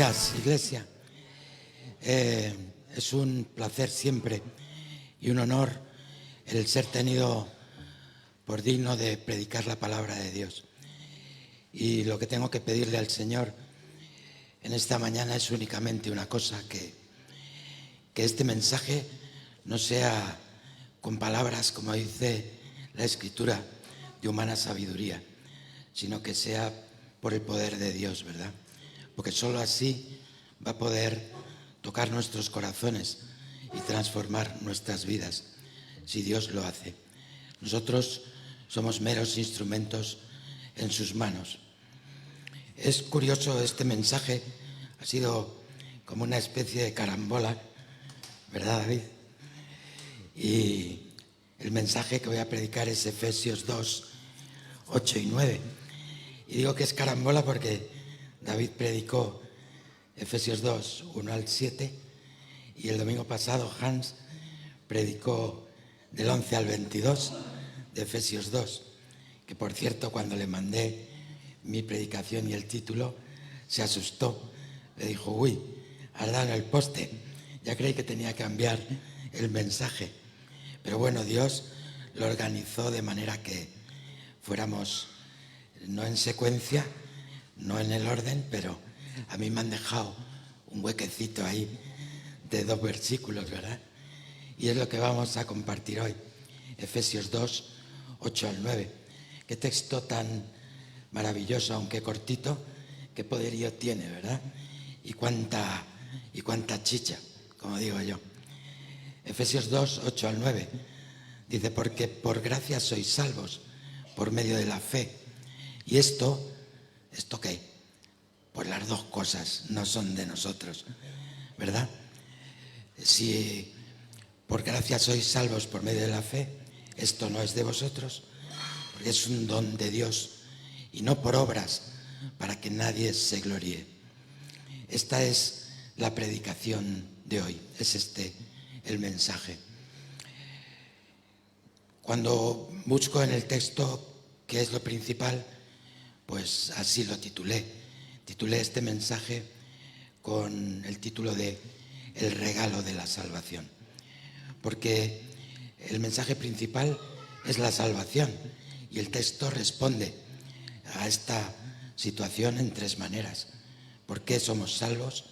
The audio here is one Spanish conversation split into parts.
días, Iglesia. Es un placer siempre y un honor el ser tenido por digno de predicar la palabra de Dios. Y lo que tengo que pedirle al Señor en esta mañana es únicamente una cosa, que este mensaje no sea con palabras, como dice la Escritura, de humana sabiduría, sino que sea por el poder de Dios, ¿verdad? Porque solo así va a poder tocar nuestros corazones y transformar nuestras vidas, si Dios lo hace. Nosotros somos meros instrumentos en sus manos. Es curioso, este mensaje ha sido como una especie de carambola, ¿verdad, David? Y el mensaje que voy a predicar es Efesios 2, 8 y 9. Y digo que es carambola porque David predicó Efesios 2, 1 al 7, y el domingo pasado Hans predicó del 11 al 22 de Efesios 2, que por cierto, cuando le mandé mi predicación y el título, se asustó. Le dijo: uy, has dado en el poste, ya creí que tenía que cambiar el mensaje. Pero bueno, Dios lo organizó de manera que fuéramos no en secuencia, no en el orden, pero a mí me han dejado un huequecito ahí de 2 versículos, ¿verdad? Y es lo que vamos a compartir hoy, Efesios 2, 8 al 9. Qué texto tan maravilloso, aunque cortito, qué poderío tiene, ¿verdad? Y cuánta chicha, como digo yo. Efesios 2, 8 al 9 dice: porque por gracia sois salvos por medio de la fe. Y ¿esto qué? Pues las dos cosas no son de nosotros, ¿verdad? Si por gracia sois salvos por medio de la fe, esto no es de vosotros, porque es un don de Dios, y no por obras, para que nadie se gloríe. Esta es la predicación de hoy, es este el mensaje. Cuando busco en el texto qué es lo principal, pues así lo titulé. Titulé este mensaje con el título de El regalo de la salvación. Porque el mensaje principal es la salvación y el texto responde a esta situación en 3 maneras. ¿Por qué somos salvos?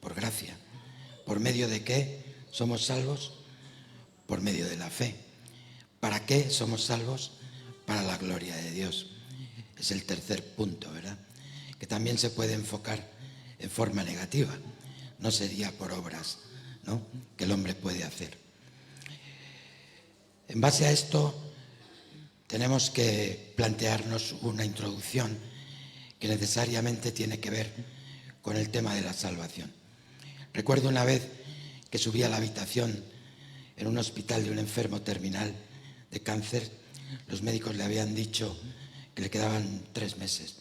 Por gracia. ¿Por medio de qué somos salvos? Por medio de la fe. ¿Para qué somos salvos? Para la gloria de Dios. Es el tercer punto, ¿verdad? Que también se puede enfocar en forma negativa. No sería por obras, ¿no?, que el hombre puede hacer. En base a esto, tenemos que plantearnos una introducción que necesariamente tiene que ver con el tema de la salvación. Recuerdo una vez que subí a la habitación en un hospital de un enfermo terminal de cáncer. Los médicos le habían dicho que le quedaban 3 meses.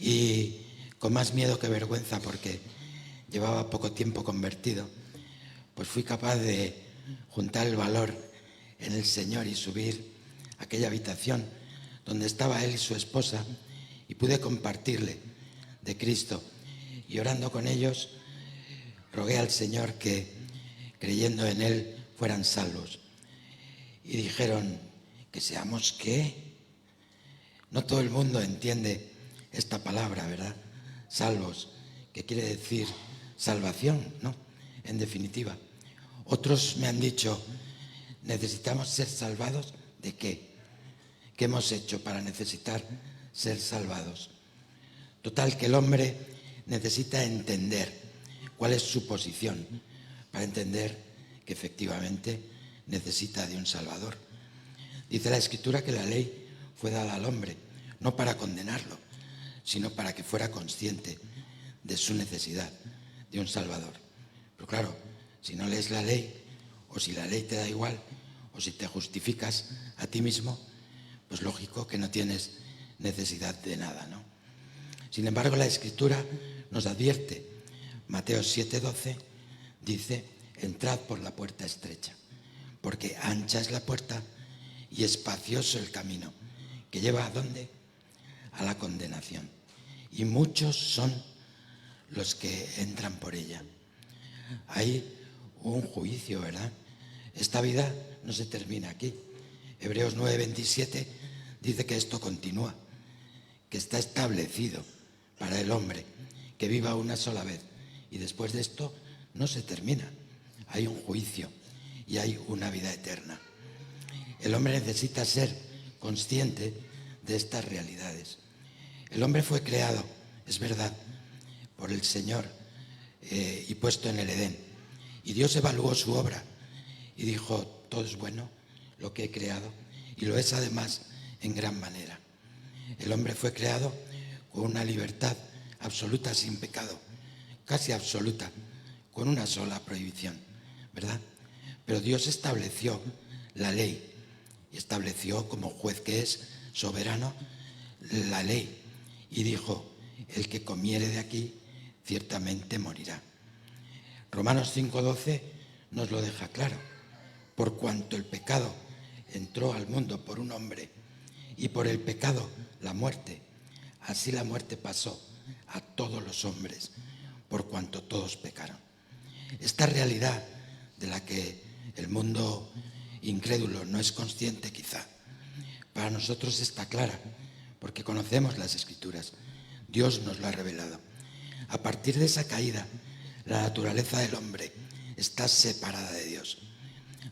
Y con más miedo que vergüenza, porque llevaba poco tiempo convertido, pues fui capaz de juntar el valor en el Señor y subir a aquella habitación donde estaba él y su esposa, y pude compartirle de Cristo. Y orando con ellos, rogué al Señor que, creyendo en Él, fueran salvos. Y dijeron: ¿que seamos qué? No todo el mundo entiende esta palabra, ¿verdad? Salvos, que quiere decir salvación, ¿no? En definitiva. Otros me han dicho: ¿necesitamos ser salvados de qué? ¿Qué hemos hecho para necesitar ser salvados? Total, que el hombre necesita entender cuál es su posición para entender que efectivamente necesita de un Salvador. Dice la Escritura que la ley fue dada al hombre, no para condenarlo, sino para que fuera consciente de su necesidad de un Salvador. Pero claro, si no lees la ley, o si la ley te da igual, o si te justificas a ti mismo, pues lógico que no tienes necesidad de nada, ¿no? Sin embargo, la Escritura nos advierte. Mateo 7:12 dice: entrad por la puerta estrecha, porque ancha es la puerta y espacioso el camino que lleva ¿a dónde? A la condenación. Y muchos son los que entran por ella. Hay un juicio, ¿verdad? Esta vida no se termina aquí. Hebreos 9:27 dice que esto continúa, que está establecido para el hombre que viva una sola vez, y después de esto no se termina. Hay un juicio y hay una vida eterna. El hombre necesita ser consciente de estas realidades. El hombre fue creado, es verdad, por el Señor y puesto en el Edén. Y Dios evaluó su obra y dijo: todo es bueno lo que he creado, y lo es además en gran manera. El hombre fue creado con una libertad absoluta, sin pecado, casi absoluta, con una sola prohibición, ¿verdad? Pero Dios estableció la ley y estableció, como juez que es soberano, la ley, y dijo: el que comiere de aquí ciertamente morirá. Romanos 5:12 nos lo deja claro: por cuanto el pecado entró al mundo por un hombre, y por el pecado la muerte, así la muerte pasó a todos los hombres, por cuanto todos pecaron. Esta realidad, de la que el mundo incrédulo no es consciente quizá, para nosotros está clara, porque conocemos las Escrituras. Dios nos lo ha revelado. A partir de esa caída, la naturaleza del hombre está separada de Dios.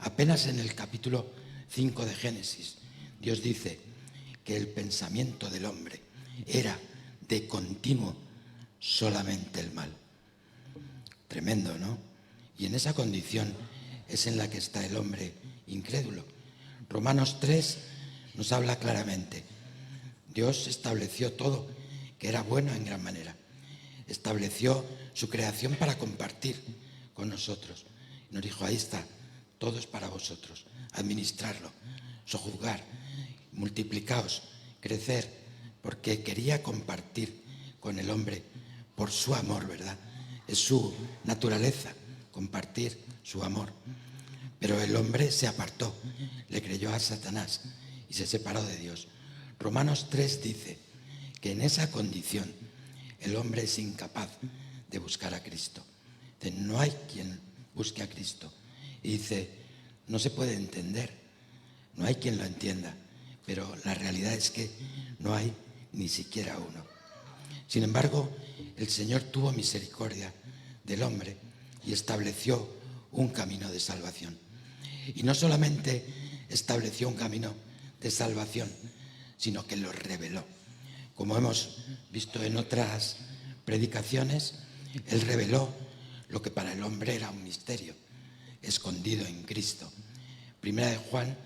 Apenas en el capítulo 5 de Génesis, Dios dice que el pensamiento del hombre era de continuo solamente el mal. Tremendo, ¿no? Y en esa condición es en la que está el hombre incrédulo. Romanos 3 nos habla claramente. Dios estableció todo, que era bueno en gran manera. Estableció su creación para compartir con nosotros. Nos dijo: ahí está, todo es para vosotros. Administrarlo, sojuzgar, multiplicaos, crecer, porque quería compartir con el hombre por su amor, ¿verdad? Es su naturaleza, compartir su amor. Pero el hombre se apartó, le creyó a Satanás y se separó de Dios. Romanos 3 dice que en esa condición el hombre es incapaz de buscar a Cristo. Dice: no hay quien busque a Cristo. Y dice: no se puede entender, no hay quien lo entienda, pero la realidad es que no hay ni siquiera uno. Sin embargo, el Señor tuvo misericordia del hombre y estableció un camino de salvación. Y no solamente estableció un camino de salvación, sino que lo reveló. Como hemos visto en otras predicaciones, Él reveló lo que para el hombre era un misterio, escondido en Cristo. Primera de Juan,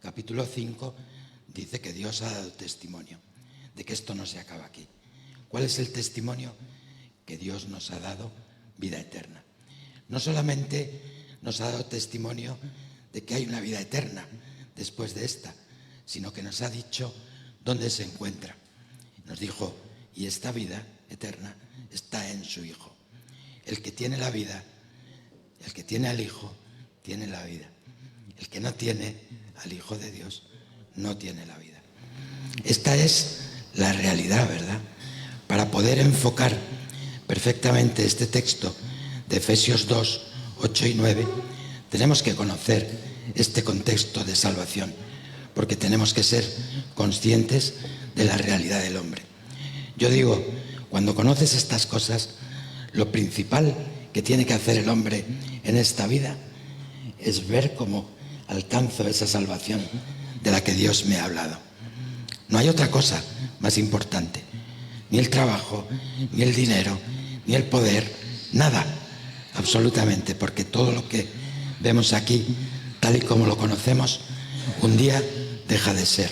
capítulo 5, dice que Dios ha dado testimonio de que esto no se acaba aquí. ¿Cuál es el testimonio? Que Dios nos ha dado vida eterna. No solamente nos ha dado testimonio de que hay una vida eterna después de esta, sino que nos ha dicho dónde se encuentra. Nos dijo: y esta vida eterna está en su Hijo. El que tiene la vida, el que tiene al Hijo, tiene la vida. El que no tiene al Hijo de Dios, no tiene la vida. Esta es la realidad, ¿verdad? Para poder enfocar perfectamente este texto de Efesios 2, 8 y 9, tenemos que conocer este contexto de salvación, porque tenemos que ser conscientes de la realidad del hombre. Yo digo, cuando conoces estas cosas, lo principal que tiene que hacer el hombre en esta vida es ver cómo alcanzo esa salvación de la que Dios me ha hablado. No hay otra cosa más importante, ni el trabajo, ni el dinero, ni el poder, nada, absolutamente, porque todo lo que vemos aquí, tal y como lo conocemos, un día deja de ser,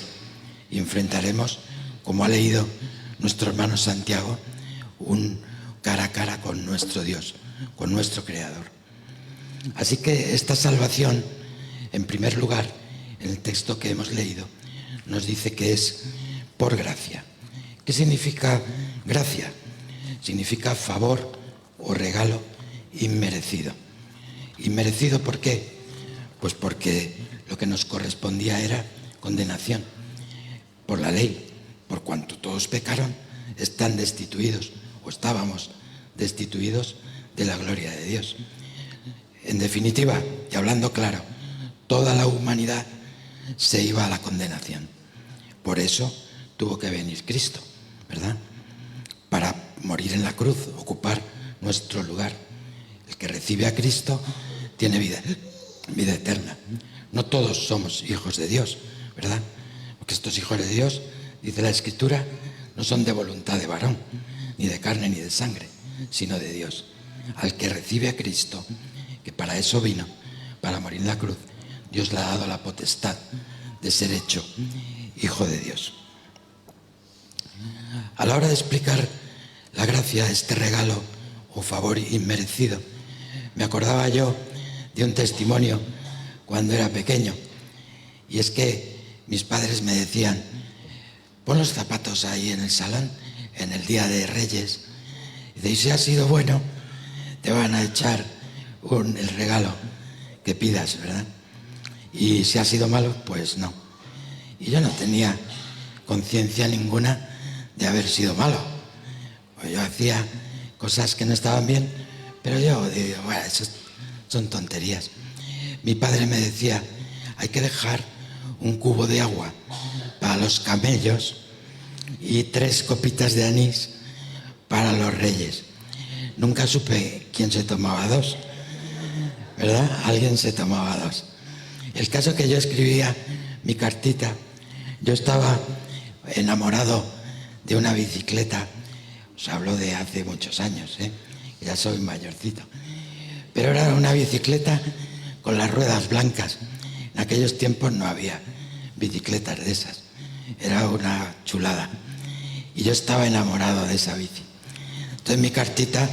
y enfrentaremos, como ha leído nuestro hermano Santiago, un cara a cara con nuestro Dios, con nuestro Creador. Así que esta salvación, en primer lugar, en el texto que hemos leído, nos dice que es por gracia. ¿Qué significa gracia? Significa favor o regalo inmerecido. ¿Inmerecido por qué? Pues porque lo que nos correspondía era condenación por la ley. Por cuanto todos pecaron, están destituidos, o estábamos destituidos de la gloria de Dios. En definitiva, y hablando claro, toda la humanidad se iba a la condenación. Por eso tuvo que venir Cristo, ¿verdad? Para morir en la cruz, ocupar nuestro lugar. El que recibe a Cristo tiene vida eterna. No todos somos hijos de Dios, ¿verdad? Porque estos hijos de Dios, dice la Escritura, no son de voluntad de varón, ni de carne ni de sangre, sino de Dios. Al que recibe a Cristo, que para eso vino, para morir en la cruz, Dios le ha dado la potestad de ser hecho hijo de Dios. A la hora de explicar la gracia, este regalo o favor inmerecido, me acordaba yo de un testimonio cuando era pequeño, y es que mis padres me decían: pon los zapatos ahí en el salón en el día de Reyes, y si has sido bueno te van a echar el regalo que pidas, ¿verdad? Y si has sido malo, pues no. Y yo no tenía conciencia ninguna de haber sido malo. Pues yo hacía cosas que no estaban bien, pero yo digo, bueno, eso son tonterías. Mi padre me decía: hay que dejar un cubo de agua para los camellos y 3 copitas de anís para los reyes. Nunca supe quién se tomaba 2, ¿verdad? Alguien se tomaba 2. El caso que yo escribía mi cartita, yo estaba enamorado de una bicicleta. Os hablo de hace muchos años, ya soy mayorcito. Pero era una bicicleta con las ruedas blancas. En aquellos tiempos no había bicicletas de esas. Era una chulada. Y yo estaba enamorado de esa bici. Entonces mi cartita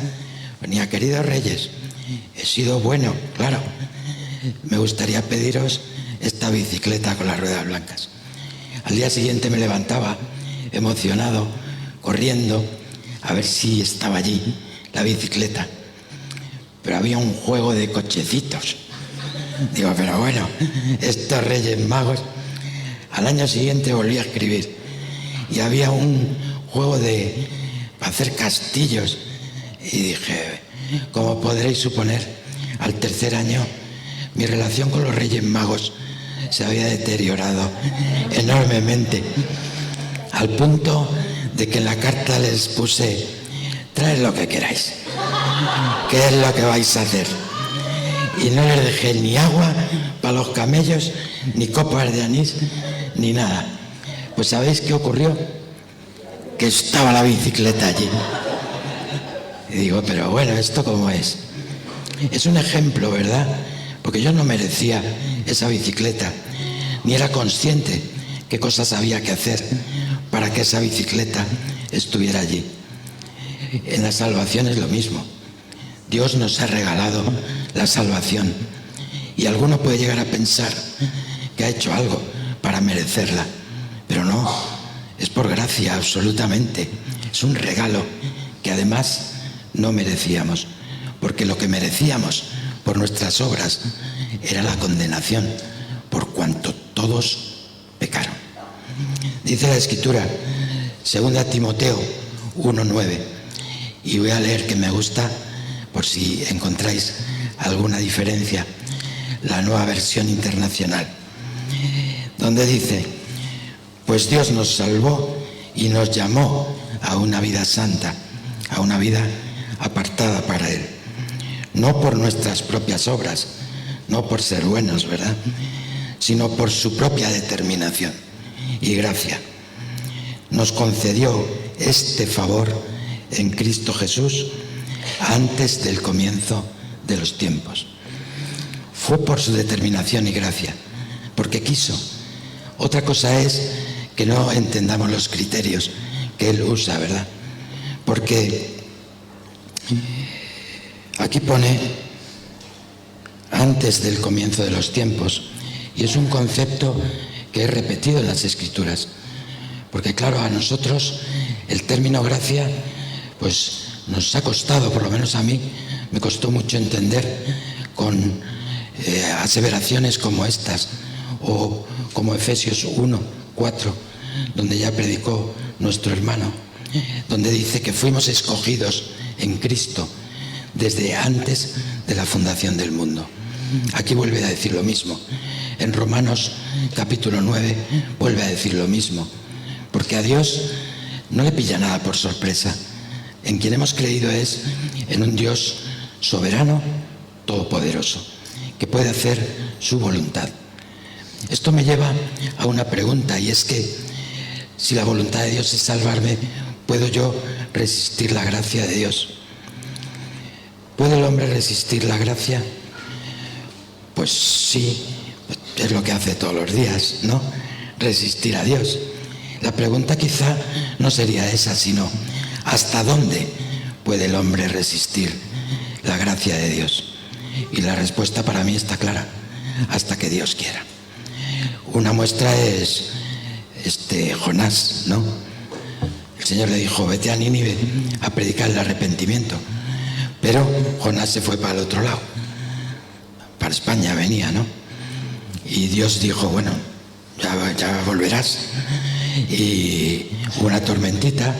ponía: queridos Reyes, he sido bueno, claro. Me gustaría pediros esta bicicleta con las ruedas blancas. Al día siguiente me levantaba emocionado, corriendo a ver si estaba allí la bicicleta. Pero había un juego de cochecitos. Digo, pero bueno, estos Reyes Magos. Al año siguiente volví a escribir y había un juego para hacer castillos. Y dije, como podréis suponer, al tercer año mi relación con los Reyes Magos se había deteriorado enormemente, al punto de que en la carta les puse: traed lo que queráis, ¿qué es lo que vais a hacer? Y no les dejé ni agua para los camellos, ni copas de anís, ni nada. Pues ¿sabéis qué ocurrió? Que estaba la bicicleta allí. Y digo, pero bueno, ¿esto cómo es? Es un ejemplo, ¿verdad? Porque yo no merecía esa bicicleta, ni era consciente qué cosas había que hacer para que esa bicicleta estuviera allí. En la salvación es lo mismo. Dios nos ha regalado la salvación y alguno puede llegar a pensar que ha hecho algo para merecerla, pero no, es por gracia absolutamente. Es un regalo que además no merecíamos, porque lo que merecíamos por nuestras obras era la condenación, por cuanto todos pecaron. Dice la Escritura, 2 Timoteo 1:9, y voy a leer, que me gusta, por si encontráis alguna diferencia, la Nueva Versión Internacional, donde dice: pues Dios nos salvó y nos llamó a una vida santa, a una vida apartada para Él, no por nuestras propias obras, no por ser buenos, ¿verdad?, sino por su propia determinación y gracia. Nos concedió este favor en Cristo Jesús antes del comienzo de los tiempos. Fue por su determinación y gracia, porque quiso. Otra cosa es que no entendamos los criterios que Él usa, ¿verdad? Porque aquí pone antes del comienzo de los tiempos, y es un concepto que he repetido en las Escrituras, porque claro, a nosotros el término gracia pues nos ha costado, por lo menos a mí me costó mucho entender, con aseveraciones como estas, o como Efesios 1:4, donde ya predicó nuestro hermano, donde dice que fuimos escogidos en Cristo desde antes de la fundación del mundo. Aquí vuelve a decir lo mismo. En Romanos capítulo 9 vuelve a decir lo mismo. Porque a Dios no le pilla nada por sorpresa. En quien hemos creído es en un Dios soberano, todopoderoso, que puede hacer su voluntad. Esto me lleva a una pregunta, y es que si la voluntad de Dios es salvarme, ¿puedo yo resistir la gracia de Dios? ¿Puede el hombre resistir la gracia? Pues sí, es lo que hace todos los días, ¿no? Resistir a Dios. La pregunta quizá no sería esa, sino ¿hasta dónde puede el hombre resistir la gracia de Dios? Y la respuesta para mí está clara: hasta que Dios quiera. Una muestra es Jonás, ¿no? El Señor le dijo: vete a Nínive a predicar el arrepentimiento. Pero Jonás se fue para el otro lado, para España venía, ¿no? Y Dios dijo: bueno, ya volverás. Y hubo una tormentita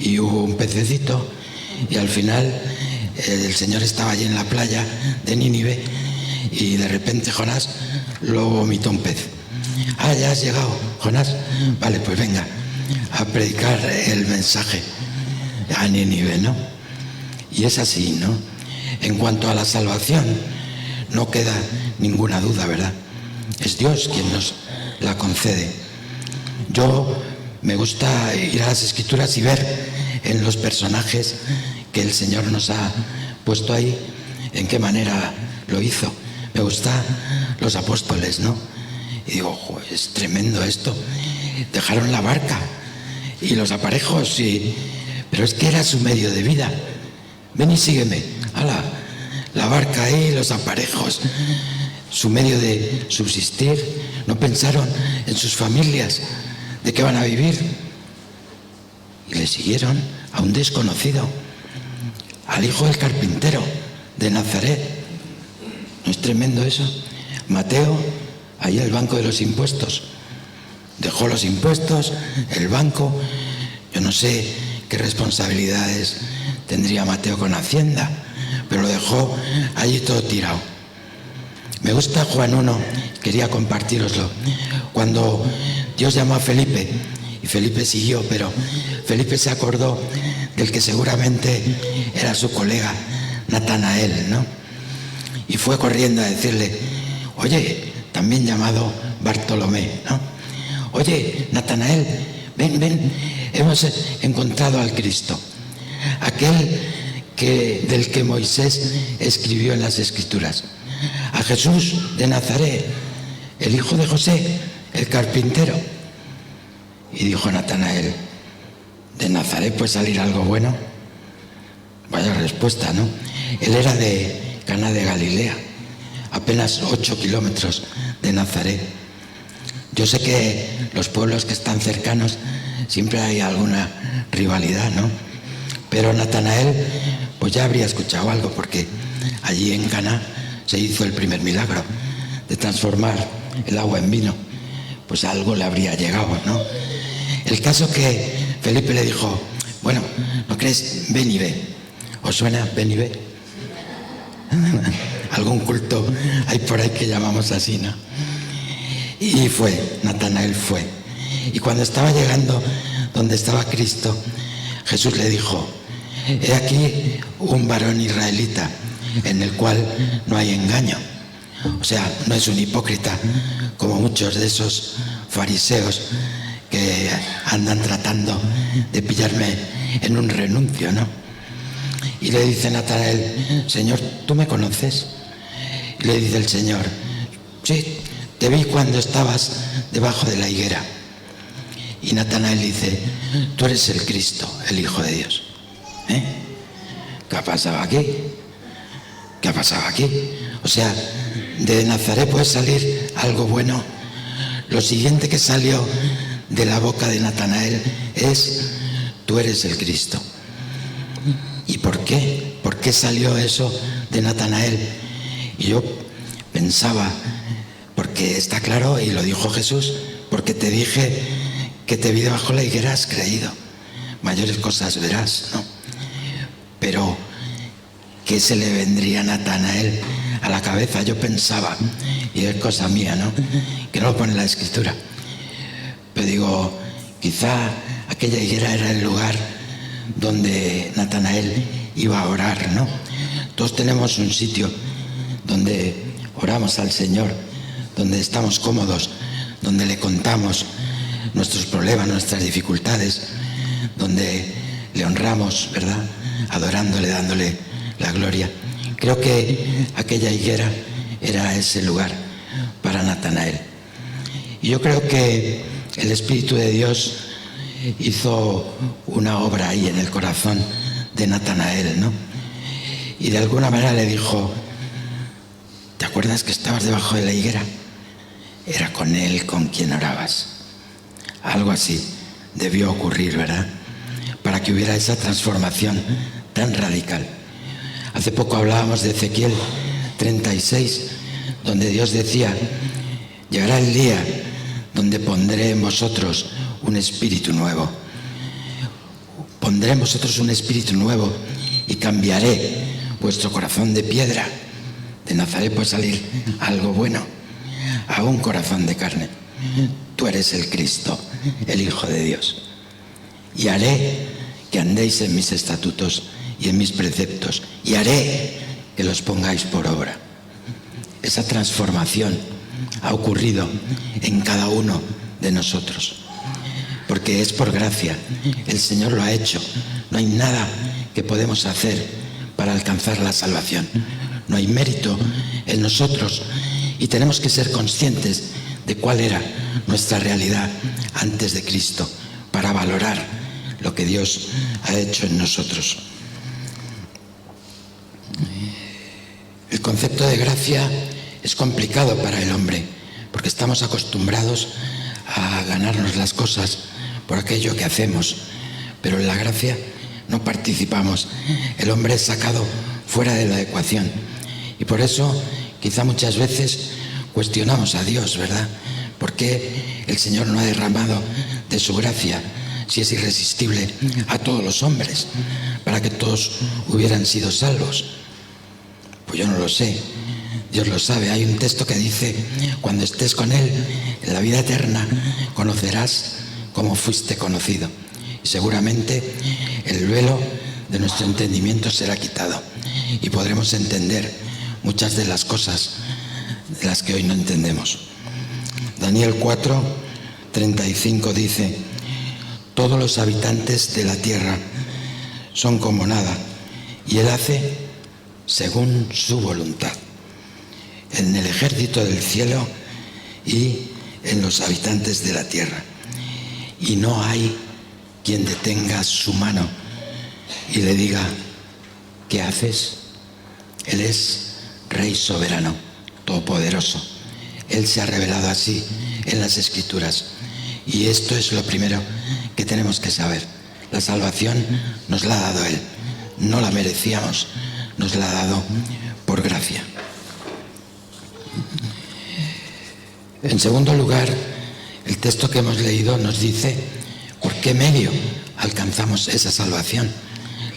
y hubo un pececito, y al final el Señor estaba allí en la playa de Nínive y de repente Jonás lo vomitó un pez. Ah, ya has llegado, Jonás. Vale, pues venga a predicar el mensaje a Nínive, ¿no? Y es así, ¿no? En cuanto a la salvación, no queda ninguna duda, ¿verdad? Es Dios quien nos la concede. Yo me gusta ir a las Escrituras y ver en los personajes que el Señor nos ha puesto ahí, en qué manera lo hizo. Me gustan los apóstoles, ¿no? Y digo: es tremendo esto. Dejaron la barca y los aparejos, pero es que era su medio de vida. Ven y sígueme. ¡Hala! La barca ahí, los aparejos, su medio de subsistir. No pensaron en sus familias, de qué van a vivir. Y le siguieron a un desconocido, al hijo del carpintero de Nazaret. ¿No es tremendo eso? Mateo, ahí en el banco de los impuestos, dejó los impuestos, el banco. Yo no sé qué responsabilidades tendría Mateo con Hacienda, pero lo dejó allí todo tirado. Me gusta Juan 1, quería compartiroslo. Cuando Dios llamó a Felipe, y Felipe siguió, pero Felipe se acordó del que seguramente era su colega Natanael, ¿no? Y fue corriendo a decirle: oye, también llamado Bartolomé, ¿no? Oye, Natanael, ven, hemos encontrado al Cristo, aquel del que Moisés escribió en las Escrituras, a Jesús de Nazaret, el hijo de José, el carpintero. Y dijo Natanael: ¿de Nazaret puede salir algo bueno? Vaya respuesta, ¿no? Él era de Caná de Galilea, apenas 8 kilómetros de Nazaret. Yo sé que los pueblos que están cercanos siempre hay alguna rivalidad, ¿no? Pero Natanael pues ya habría escuchado algo, porque allí en Caná se hizo el primer milagro de transformar el agua en vino. Pues algo le habría llegado, ¿no? El caso que Felipe le dijo: bueno, ¿no crees? Ven y ve. ¿Os suena ven y ve? Algún culto hay por ahí que llamamos así, ¿no? Y fue, Natanael fue. Y cuando estaba llegando donde estaba Cristo, Jesús le dijo: he aquí un varón israelita en el cual no hay engaño. O sea, no es un hipócrita como muchos de esos fariseos que andan tratando de pillarme en un renuncio, ¿no? Y le dice Natanael: Señor, ¿tú me conoces? Y le dice el Señor: sí, te vi cuando estabas debajo de la higuera. Y Natanael dice: tú eres el Cristo, el Hijo de Dios. ¿Qué ha pasado aquí? ¿Qué ha pasado aquí? O sea, de Nazaret puede salir algo bueno. Lo siguiente que salió de la boca de Natanael es: tú eres el Cristo. ¿Y por qué? ¿Por qué salió eso de Natanael? Y yo pensaba, porque está claro, y lo dijo Jesús: porque te dije que te vi debajo de la higuera, has creído. Mayores cosas verás, ¿no? Pero ¿qué se le vendría a Natanael a la cabeza? Yo pensaba, y es cosa mía, ¿no?, que no lo pone la Escritura, pero digo, quizá aquella higuera era el lugar donde Natanael iba a orar, ¿no? Todos tenemos un sitio donde oramos al Señor, donde estamos cómodos, donde le contamos nuestros problemas, nuestras dificultades, donde le honramos, ¿verdad?, adorándole, dándole la gloria. Creo que aquella higuera era ese lugar para Natanael. Y yo creo que el Espíritu de Dios hizo una obra ahí en el corazón de Natanael, ¿no? Y de alguna manera le dijo, ¿te acuerdas que estabas debajo de la higuera? Era con él con quien orabas. Algo así debió ocurrir, ¿verdad?, para que hubiera esa transformación tan radical. Hace poco hablábamos de Ezequiel 36, donde Dios decía, llegará el día donde pondré en vosotros un espíritu nuevo. Pondré en vosotros un espíritu nuevo y cambiaré vuestro corazón de piedra. De Nazaret puede salir algo bueno, a un corazón de carne. Tú eres el Cristo, el Hijo de Dios. Y haré que andéis en mis estatutos y en mis preceptos, y haré que los pongáis por obra. Esa transformación ha ocurrido en cada uno de nosotros, porque es por gracia. El Señor lo ha hecho. No hay nada que podemos hacer para alcanzar la salvación. No hay mérito en nosotros, y tenemos que ser conscientes de cuál era nuestra realidad antes de Cristo para valorar lo que Dios ha hecho en nosotros. El concepto de gracia es complicado para el hombre, porque estamos acostumbrados a ganarnos las cosas por aquello que hacemos, pero en la gracia no participamos. El hombre es sacado fuera de la ecuación, y por eso quizá muchas veces cuestionamos a Dios, ¿verdad? ¿Por qué el Señor no ha derramado de su gracia, si es irresistible, a todos los hombres, para que todos hubieran sido salvos? Pues yo no lo sé, Dios lo sabe. Hay un texto que dice, cuando estés con Él en la vida eterna, conocerás como fuiste conocido. Y seguramente el velo de nuestro entendimiento será quitado y podremos entender muchas de las cosas de las que hoy no entendemos. Daniel 4:35 dice, todos los habitantes de la tierra son como nada, y Él hace según su voluntad, en el ejército del cielo y en los habitantes de la tierra. Y no hay quien detenga su mano y le diga, ¿qué haces? Él es Rey soberano, todopoderoso. Él se ha revelado así en las Escrituras. Y esto es lo primero que tenemos que saber. La salvación nos la ha dado Él. No la merecíamos, nos la ha dado por gracia. En segundo lugar, el texto que hemos leído nos dice por qué medio alcanzamos esa salvación.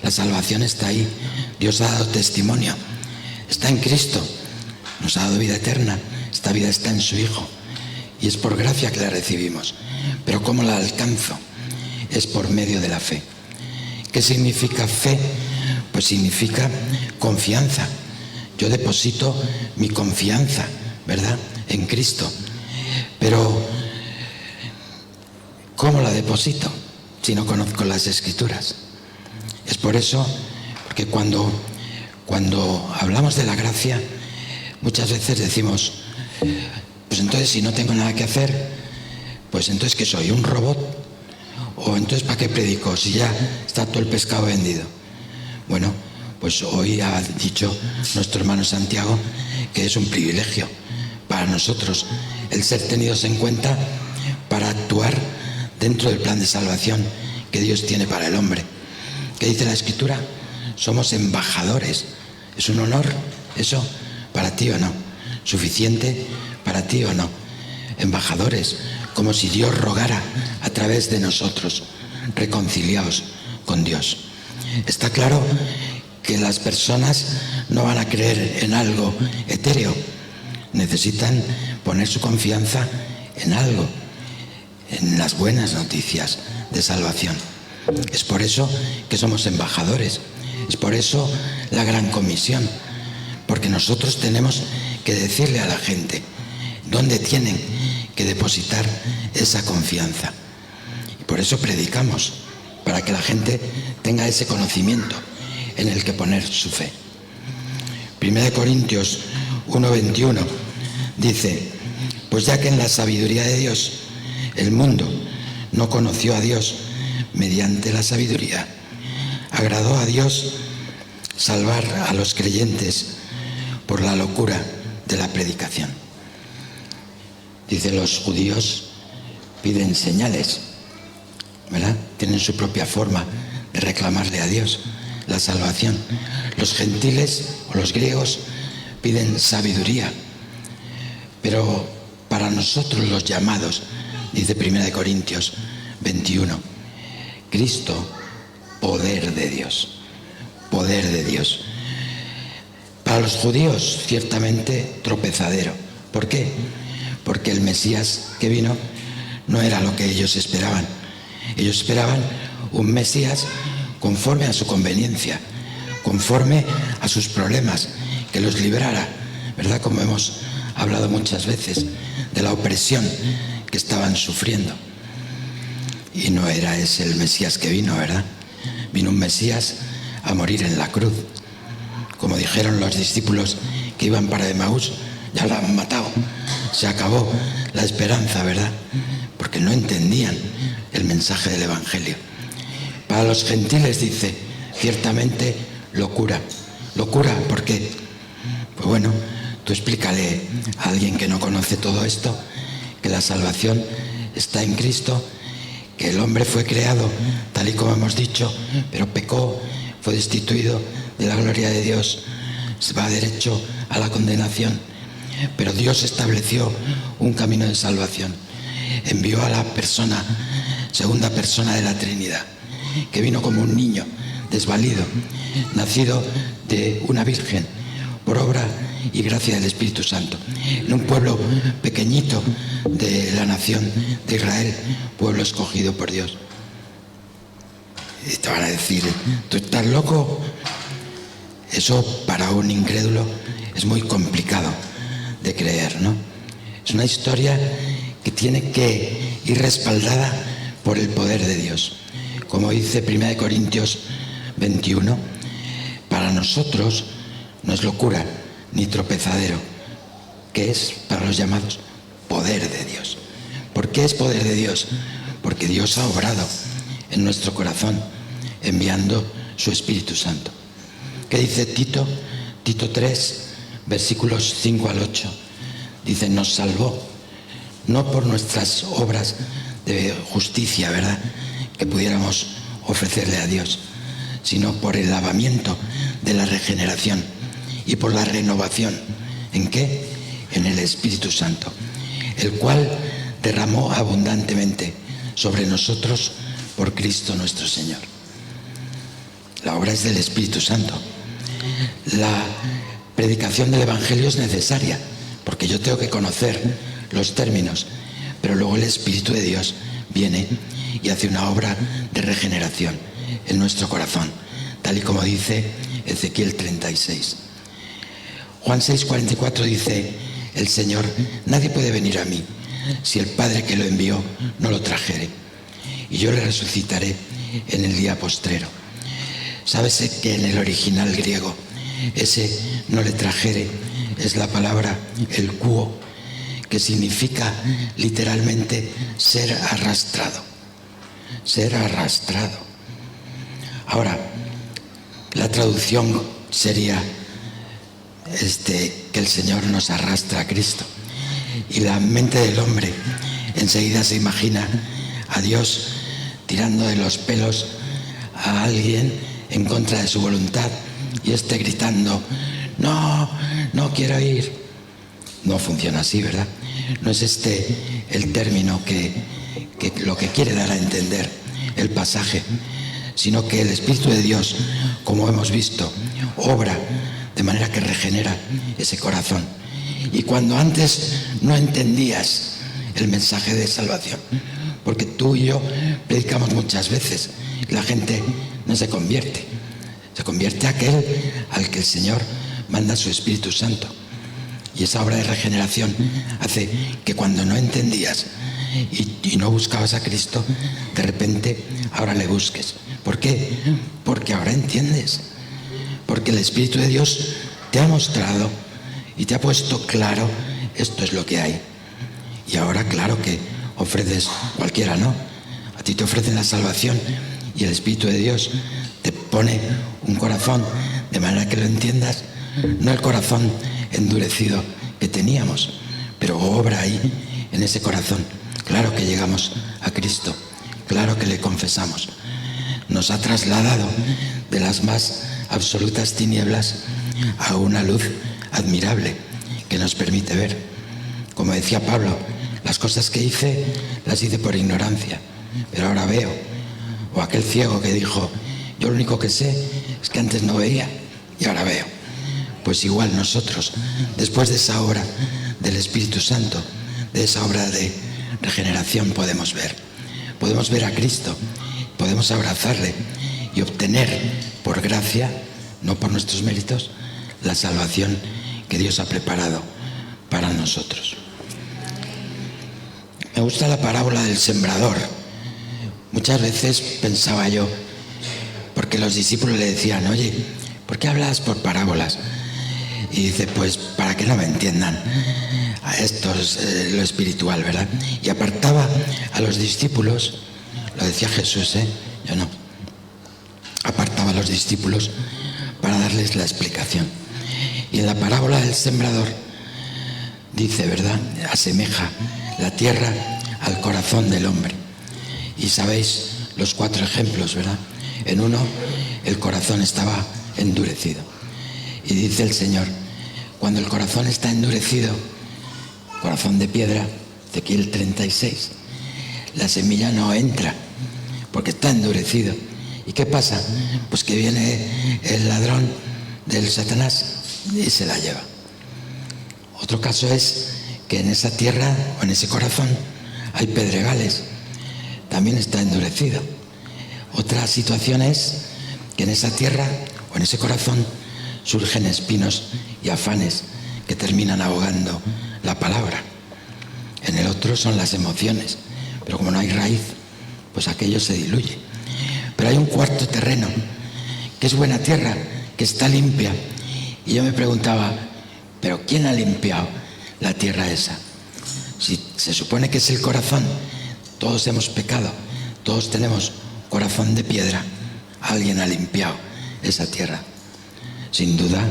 La salvación está ahí. Dios ha dado testimonio. Está en Cristo. Nos ha dado vida eterna. Esta vida está en su Hijo. Y es por gracia que la recibimos. Pero ¿cómo la alcanzo? Es por medio de la fe. ¿Qué significa fe? Pues significa confianza. Yo deposito mi confianza, ¿verdad?, en Cristo. Pero ¿cómo la deposito si no conozco las Escrituras? Es por eso, porque cuando hablamos de la gracia, muchas veces decimos, pues entonces si no tengo nada que hacer, pues entonces ¿qué soy? ¿Un robot? O entonces ¿para qué predico si ya está todo el pescado vendido? Bueno, pues hoy ha dicho nuestro hermano Santiago que es un privilegio para nosotros el ser tenidos en cuenta para actuar dentro del plan de salvación que Dios tiene para el hombre. ¿Qué dice la Escritura? Somos embajadores. ¿Es un honor eso para ti o no? ¿Suficiente para ti o no? Embajadores, como si Dios rogara a través de nosotros, reconciliados con Dios. Está claro que las personas no van a creer en algo etéreo, necesitan poner su confianza en algo, en las buenas noticias de salvación. Es por eso que somos embajadores, es por eso la gran comisión, porque nosotros tenemos que decirle a la gente dónde tienen que depositar esa confianza. Y por eso predicamos, para que la gente tenga ese conocimiento en el que poner su fe. 1 Corintios 1:21 dice: pues ya que en la sabiduría de Dios el mundo no conoció a Dios mediante la sabiduría, agradó a Dios salvar a los creyentes por la locura de la predicación. Dice, los judíos piden señales, ¿verdad? Tienen su propia forma de reclamarle a Dios la salvación. Los gentiles o los griegos piden sabiduría, pero para nosotros los llamados, dice 1 Corintios 21, Cristo, poder de Dios, poder de Dios. Para los judíos, ciertamente tropezadero. ¿Por qué? Porque el Mesías que vino no era lo que ellos esperaban. Ellos esperaban un Mesías conforme a su conveniencia, conforme a sus problemas, que los librara, ¿verdad? Como hemos hablado muchas veces, de la opresión que estaban sufriendo. Y no era ese el Mesías que vino, ¿verdad? Vino un Mesías a morir en la cruz. Como dijeron los discípulos que iban para Emaús, ya lo han matado, se acabó la esperanza, ¿verdad? Porque no entendían el mensaje del Evangelio. Para los gentiles, dice, ciertamente locura. Locura, ¿por qué? Pues bueno, tú explícale a alguien que no conoce todo esto, que la salvación está en Cristo, que el hombre fue creado tal y como hemos dicho, pero pecó, fue destituido de la gloria de Dios, se va derecho a la condenación. Pero Dios estableció un camino de salvación. Envió a la persona, segunda persona de la Trinidad, que vino como un niño desvalido, nacido de una virgen, por obra y gracia del Espíritu Santo, en un pueblo pequeñito de la nación de Israel, pueblo escogido por Dios. Y te van a decir, ¿tú estás loco? Eso para un incrédulo es muy complicado de creer, ¿no? Es una historia que tiene que ir respaldada por el poder de Dios. Como dice 1 Corintios 21, para nosotros no es locura ni tropezadero, que es para los llamados poder de Dios. ¿Por qué es poder de Dios? Porque Dios ha obrado en nuestro corazón enviando su Espíritu Santo. ¿Qué dice Tito? Tito 3, versículos 5 al 8. Dice, nos salvó, no por nuestras obras de justicia, ¿verdad?, que pudiéramos ofrecerle a Dios, sino por el lavamiento de la regeneración y por la renovación. ¿En qué? En el Espíritu Santo, el cual derramó abundantemente sobre nosotros por Cristo nuestro Señor. La obra es del Espíritu Santo. La predicación del Evangelio es necesaria, porque yo tengo que conocer los términos, pero luego el Espíritu de Dios viene y hace una obra de regeneración en nuestro corazón, tal y como dice Ezequiel 36. Juan 6:44 dice el Señor, nadie puede venir a mí si el Padre que lo envió no lo trajere, y yo le resucitaré en el día postrero. ¿Sabes que en el original griego ese no le trajere es la palabra el kuo, que significa literalmente ser arrastrado? Ser arrastrado. Ahora, la traducción sería que el Señor nos arrastra a Cristo. Y la mente del hombre enseguida se imagina a Dios tirando de los pelos a alguien en contra de su voluntad y gritando, no, no quiero ir. No funciona así, ¿verdad? No es el término que lo que quiere dar a entender el pasaje, sino que el Espíritu de Dios, como hemos visto, obra de manera que regenera ese corazón. Y cuando antes no entendías el mensaje de salvación, porque tú y yo predicamos muchas veces y la gente no se convierte. Se convierte aquel al que el Señor manda su Espíritu Santo. Y esa obra de regeneración hace que cuando no entendías y no buscabas a Cristo, de repente ahora le busques. ¿Por qué? Porque ahora entiendes. Porque el Espíritu de Dios te ha mostrado y te ha puesto claro, esto es lo que hay. Y ahora claro que ofreces, cualquiera no, a ti te ofrecen la salvación y el Espíritu de Dios te pone un corazón de manera que lo entiendas, no el corazón endurecido que teníamos, pero obra ahí en ese corazón. Claro que llegamos a Cristo, claro que le confesamos. Nos ha trasladado de las más absolutas tinieblas a una luz admirable que nos permite ver. Como decía Pablo, las cosas que hice las hice por ignorancia, pero ahora veo. O aquel ciego que dijo, yo lo único que sé es que antes no veía y ahora veo. Pues igual nosotros, después de esa obra del Espíritu Santo, de esa obra de regeneración, podemos ver a Cristo, podemos abrazarle y obtener por gracia, no por nuestros méritos, la salvación que Dios ha preparado para nosotros. Me gusta la parábola del sembrador. Muchas veces pensaba yo, porque los discípulos le decían, oye, ¿por qué hablas por parábolas? Y dice, pues para que no me entiendan. A esto es lo espiritual, ¿verdad? Y apartaba a los discípulos, lo decía Jesús, yo no. Apartaba a los discípulos para darles la explicación. Y en la parábola del sembrador dice, ¿verdad? Asemeja la tierra al corazón del hombre. Y sabéis los 4 ejemplos, ¿verdad? En uno, el corazón estaba endurecido. Y dice el Señor, cuando el corazón está endurecido, corazón de piedra, Ezequiel 36, la semilla no entra porque está endurecido. ¿Y qué pasa? Pues que viene el ladrón del Satanás y se la lleva. Otro caso es que en esa tierra o en ese corazón hay pedregales, también está endurecido. Otra situación es que en esa tierra o en ese corazón surgen espinos y afanes que terminan ahogando la palabra. En el otro son las emociones, pero como no hay raíz, pues aquello se diluye. Pero hay un cuarto terreno, que es buena tierra, que está limpia. Y yo me preguntaba, ¿pero quién ha limpiado la tierra esa? Si se supone que es el corazón, todos hemos pecado, todos tenemos corazón de piedra, alguien ha limpiado esa tierra. Sin duda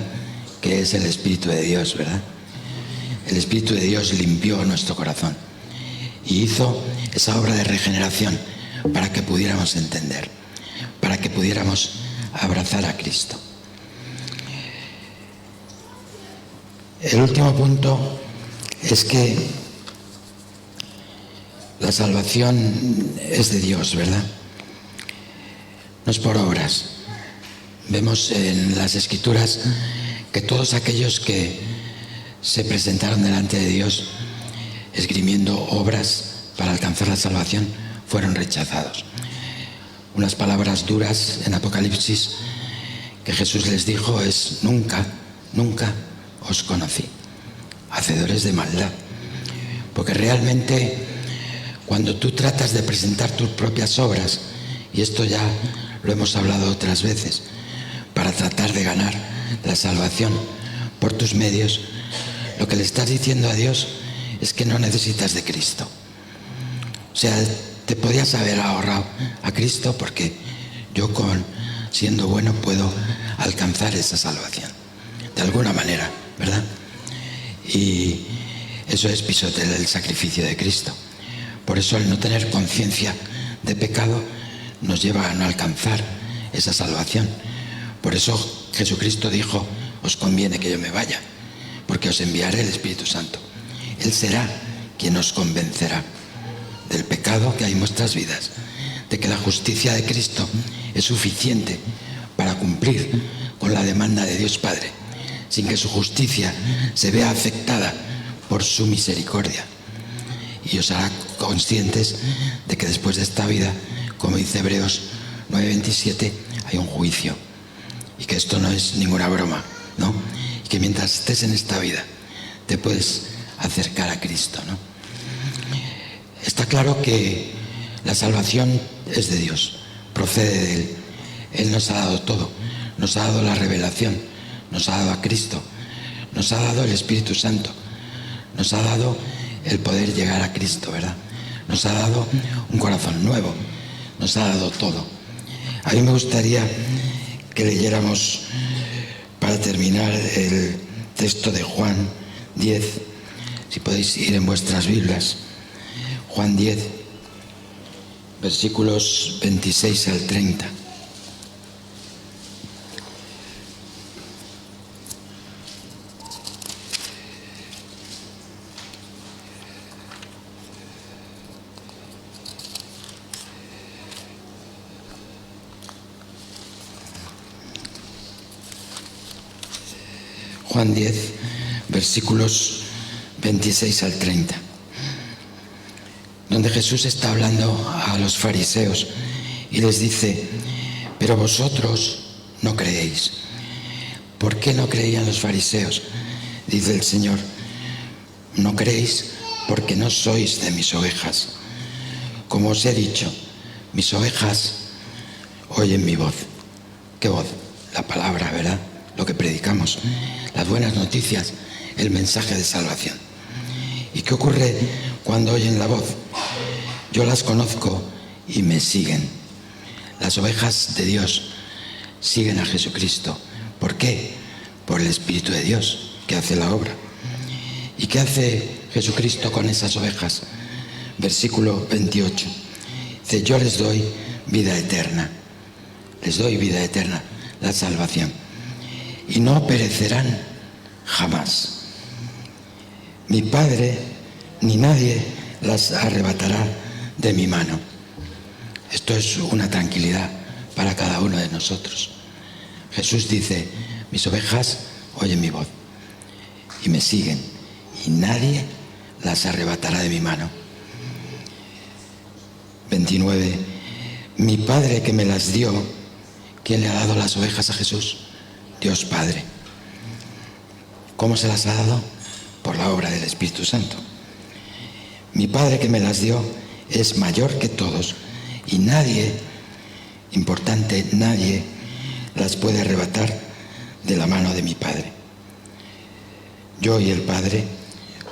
que es el Espíritu de Dios, ¿verdad? El Espíritu de Dios limpió nuestro corazón y hizo esa obra de regeneración para que pudiéramos entender, para que pudiéramos abrazar a Cristo. El último punto es que la salvación es de Dios, ¿verdad? No es por obras. Vemos en las Escrituras que todos aquellos que se presentaron delante de Dios esgrimiendo obras para alcanzar la salvación fueron rechazados. Unas palabras duras en Apocalipsis que Jesús les dijo es: nunca, nunca os conocí, hacedores de maldad. Porque realmente cuando tú tratas de presentar tus propias obras, y esto ya lo hemos hablado otras veces, para tratar de ganar la salvación por tus medios, lo que le estás diciendo a Dios es que no necesitas de Cristo. O sea, te podías haber ahorrado a Cristo porque yo siendo bueno puedo alcanzar esa salvación de alguna manera, ¿verdad? Y eso es pisotear el sacrificio de Cristo. Por eso el no tener conciencia de pecado nos lleva a no alcanzar esa salvación. Por eso Jesucristo dijo: os conviene que yo me vaya, porque os enviaré el Espíritu Santo. Él será quien os convencerá del pecado que hay en vuestras vidas, de que la justicia de Cristo es suficiente para cumplir con la demanda de Dios Padre, sin que su justicia se vea afectada por su misericordia. Y os hará conscientes de que después de esta vida, como dice Hebreos 9:27, hay un juicio. Y que esto no es ninguna broma, ¿no? Y que mientras estés en esta vida, te puedes acercar a Cristo, ¿no? Está claro que la salvación es de Dios, procede de Él. Él nos ha dado todo, nos ha dado la revelación, nos ha dado a Cristo, nos ha dado el Espíritu Santo, nos ha dado el poder llegar a Cristo, ¿verdad? Nos ha dado un corazón nuevo, nos ha dado todo. A mí me gustaría que leyéramos, para terminar, el texto de Juan 10, si podéis ir en vuestras Biblias. Juan 10, versículos 26 al 30. Juan 10, versículos 26 al 30, donde Jesús está hablando a los fariseos y les dice: pero vosotros no creéis. ¿Por qué no creían los fariseos? Dice el Señor: no creéis porque no sois de mis ovejas. Como os he dicho, mis ovejas oyen mi voz. ¿Qué voz? La palabra, ¿verdad? Lo que predicamos, las buenas noticias, el mensaje de salvación. ¿Y qué ocurre cuando oyen la voz? Yo las conozco y me siguen. Las ovejas de Dios siguen a Jesucristo. ¿Por qué? Por el Espíritu de Dios que hace la obra. ¿Y qué hace Jesucristo con esas ovejas? Versículo 28. Dice: yo les doy vida eterna. Les doy vida eterna, la salvación. Y no perecerán jamás. Mi Padre ni nadie las arrebatará de mi mano. Esto es una tranquilidad para cada uno de nosotros. Jesús dice: mis ovejas oyen mi voz y me siguen, y nadie las arrebatará de mi mano. 29. Mi Padre que me las dio, ¿quién le ha dado las ovejas a Jesús? Dios Padre. ¿Cómo se las ha dado? Por la obra del Espíritu Santo. Mi Padre que me las dio es mayor que todos, y nadie, importante, nadie las puede arrebatar de la mano de mi Padre. Yo y el Padre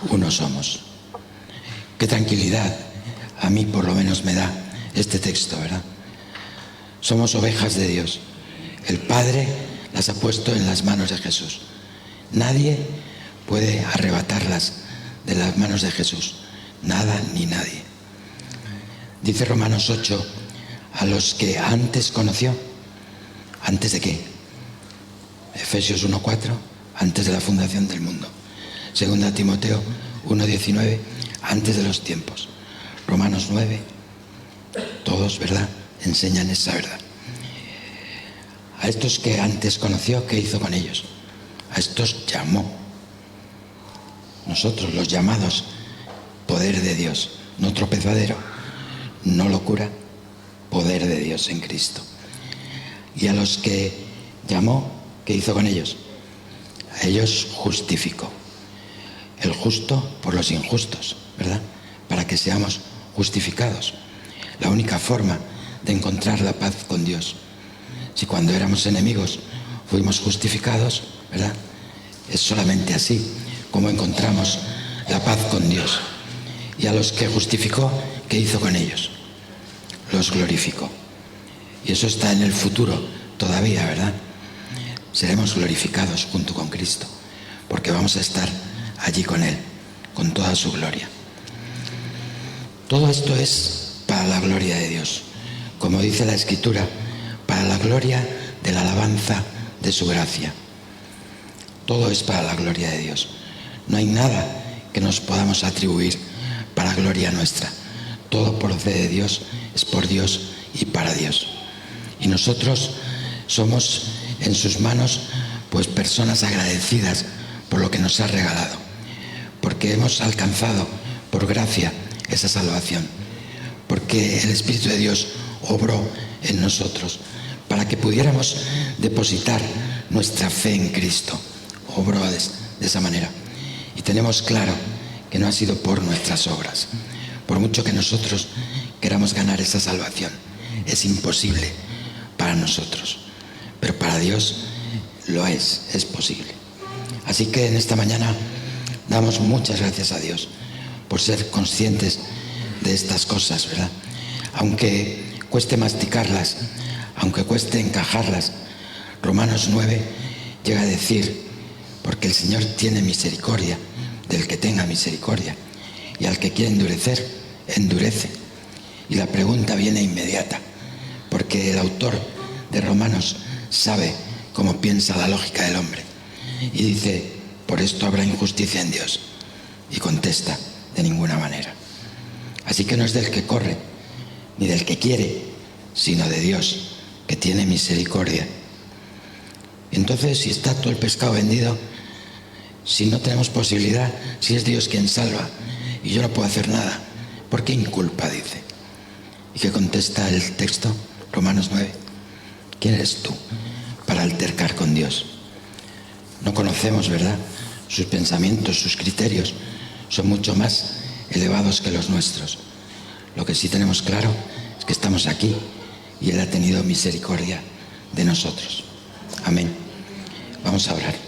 uno somos. Qué tranquilidad a mí por lo menos me da este texto, ¿verdad? Somos ovejas de Dios. El Padre las ha puesto en las manos de Jesús. Nadie puede arrebatarlas de las manos de Jesús. Nada ni nadie. Dice Romanos 8, a los que antes conoció. ¿Antes de qué? Efesios 1:4, antes de la fundación del mundo. Segunda Timoteo 1:19, antes de los tiempos. Romanos 9, todos, ¿verdad?, enseñan esa verdad. A estos que antes conoció, ¿qué hizo con ellos? A estos llamó. Nosotros, los llamados, poder de Dios, no tropezadero, no locura, poder de Dios en Cristo. Y a los que llamó, ¿qué hizo con ellos? A ellos justificó. El justo por los injustos, ¿verdad? Para que seamos justificados. La única forma de encontrar la paz con Dios. Si cuando éramos enemigos fuimos justificados, ¿verdad? Es solamente así como encontramos la paz con Dios. Y a los que justificó, ¿qué hizo con ellos? Los glorificó. Y eso está en el futuro todavía, ¿verdad? Seremos glorificados junto con Cristo, porque vamos a estar allí con Él, con toda su gloria. Todo esto es para la gloria de Dios. Como dice la Escritura, para la gloria de la alabanza de su gracia. Todo es para la gloria de Dios. No hay nada que nos podamos atribuir para gloria nuestra. Todo procede de Dios, es por Dios y para Dios. Y nosotros somos en sus manos pues personas agradecidas por lo que nos ha regalado, porque hemos alcanzado por gracia esa salvación, porque el Espíritu de Dios obró en nosotros para que pudiéramos depositar nuestra fe en Cristo. Obró de esa manera. Y tenemos claro que no ha sido por nuestras obras. Por mucho que nosotros queramos ganar esa salvación, es imposible para nosotros. Pero para Dios lo es posible. Así que en esta mañana damos muchas gracias a Dios por ser conscientes de estas cosas, ¿verdad? Aunque cueste masticarlas, aunque cueste encajarlas, Romanos 9 llega a decir: porque el Señor tiene misericordia del que tenga misericordia, y al que quiere endurecer, endurece. Y la pregunta viene inmediata, porque el autor de Romanos sabe cómo piensa la lógica del hombre, y dice: por esto habrá injusticia en Dios. Y contesta: de ninguna manera. Así que no es del que corre ni del que quiere, sino de Dios, que tiene misericordia. Entonces, si está todo el pescado vendido, si no tenemos posibilidad, si es Dios quien salva y yo no puedo hacer nada, ¿por qué inculpa? Dice. ¿Y qué contesta el texto? Romanos 9. ¿Quién eres tú para altercar con Dios? No conocemos, ¿verdad? Sus pensamientos, sus criterios son mucho más elevados que los nuestros. Lo que sí tenemos claro es que estamos aquí y Él ha tenido misericordia de nosotros. Amén. Vamos a orar.